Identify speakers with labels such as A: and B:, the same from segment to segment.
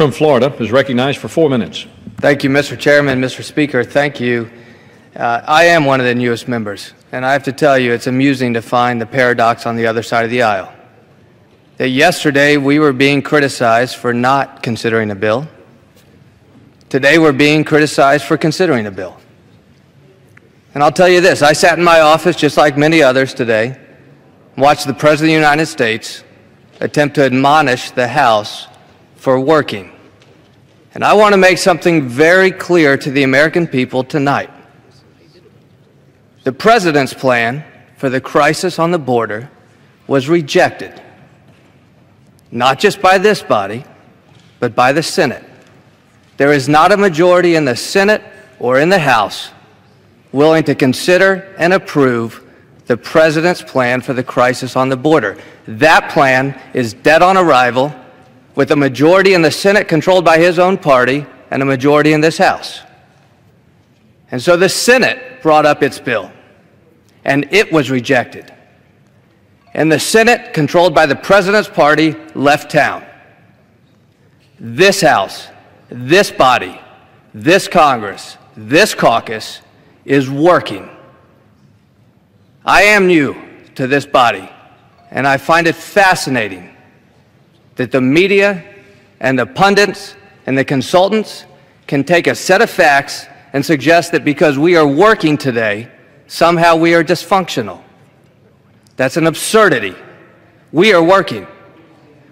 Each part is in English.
A: From Florida is recognized for 4 minutes.
B: Thank you, Mr. Chairman. Mr. Speaker, thank you. I am one of the newest members, and I have to tell you, it's amusing to find the paradox on the other side of the aisle. That yesterday we were being criticized for not considering a bill. Today we're being criticized for considering a bill. And I'll tell you this, I sat in my office just like many others today, and watched the President of the United States attempt to admonish the House for working. And I want to make something very clear to the American people tonight. The President's plan for the crisis on the border was rejected, not just by this body, but by the Senate. There is not a majority in the Senate or in the House willing to consider and approve the President's plan for the crisis on the border. That plan is dead on arrival, with a majority in the Senate controlled by his own party and a majority in this House. And so the Senate brought up its bill, and it was rejected. And the Senate, controlled by the President's party, left town. This House, this body, this Congress, this caucus is working. I am new to this body, and I find it fascinating that the media and the pundits and the consultants can take a set of facts and suggest that because we are working today, somehow we are dysfunctional. That's an absurdity. We are working.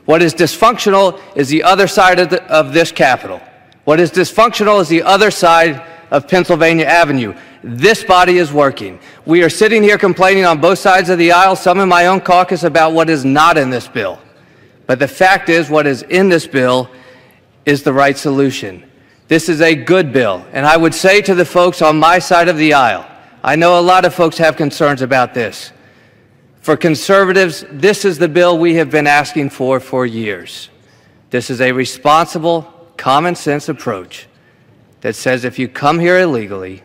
B: What is dysfunctional is the other side of this Capitol. What is dysfunctional is the other side of Pennsylvania Avenue. This body is working. We are sitting here complaining on both sides of the aisle, some in my own caucus, about what is not in this bill. But the fact is, what is in this bill is the right solution. This is a good bill. And I would say to the folks on my side of the aisle, I know a lot of folks have concerns about this. For conservatives, this is the bill we have been asking for years. This is a responsible, common sense approach that says if you come here illegally,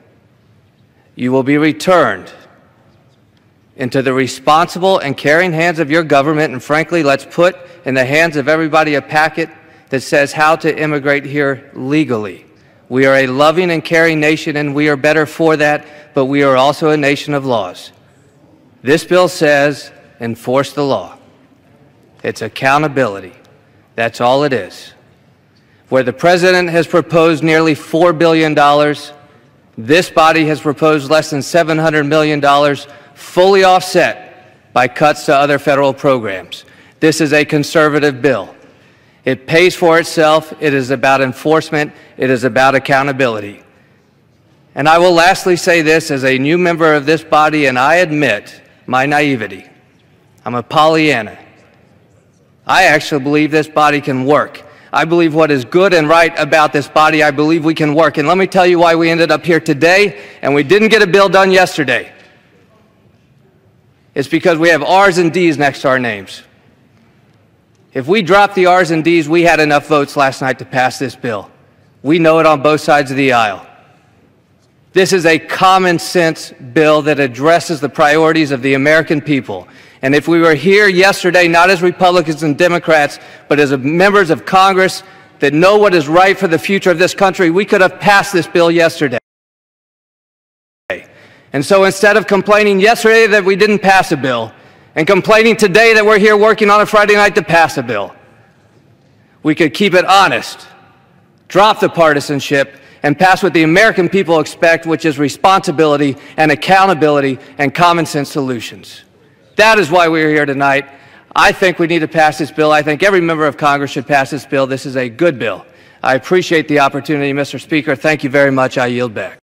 B: you will be returned into the responsible and caring hands of your government, and frankly, let's put in the hands of everybody a packet that says how to immigrate here legally. We are a loving and caring nation, and we are better for that, but we are also a nation of laws. This bill says enforce the law. It's accountability. That's all it is. Where the President has proposed nearly $4 billion, this body has proposed less than $700 million, fully offset by cuts to other federal programs. This is a conservative bill. It pays for itself. It is about enforcement. It is about accountability. And I will lastly say this as a new member of this body, and I admit my naivety. I'm a Pollyanna. I actually believe this body can work. I believe what is good and right about this body, I believe we can work. And let me tell you why we ended up here today and we didn't get a bill done yesterday. It's because we have R's and D's next to our names. If we dropped the R's and D's, we had enough votes last night to pass this bill. We know it on both sides of the aisle. This is a common sense bill that addresses the priorities of the American people. And if we were here yesterday, not as Republicans and Democrats, but as members of Congress that know what is right for the future of this country, we could have passed this bill yesterday. And so instead of complaining yesterday that we didn't pass a bill, and complaining today that we're here working on a Friday night to pass a bill, we could keep it honest, drop the partisanship, and pass what the American people expect, which is responsibility and accountability and common sense solutions. That is why we're here tonight. I think we need to pass this bill. I think every member of Congress should pass this bill. This is a good bill. I appreciate the opportunity, Mr. Speaker. Thank you very much. I yield back.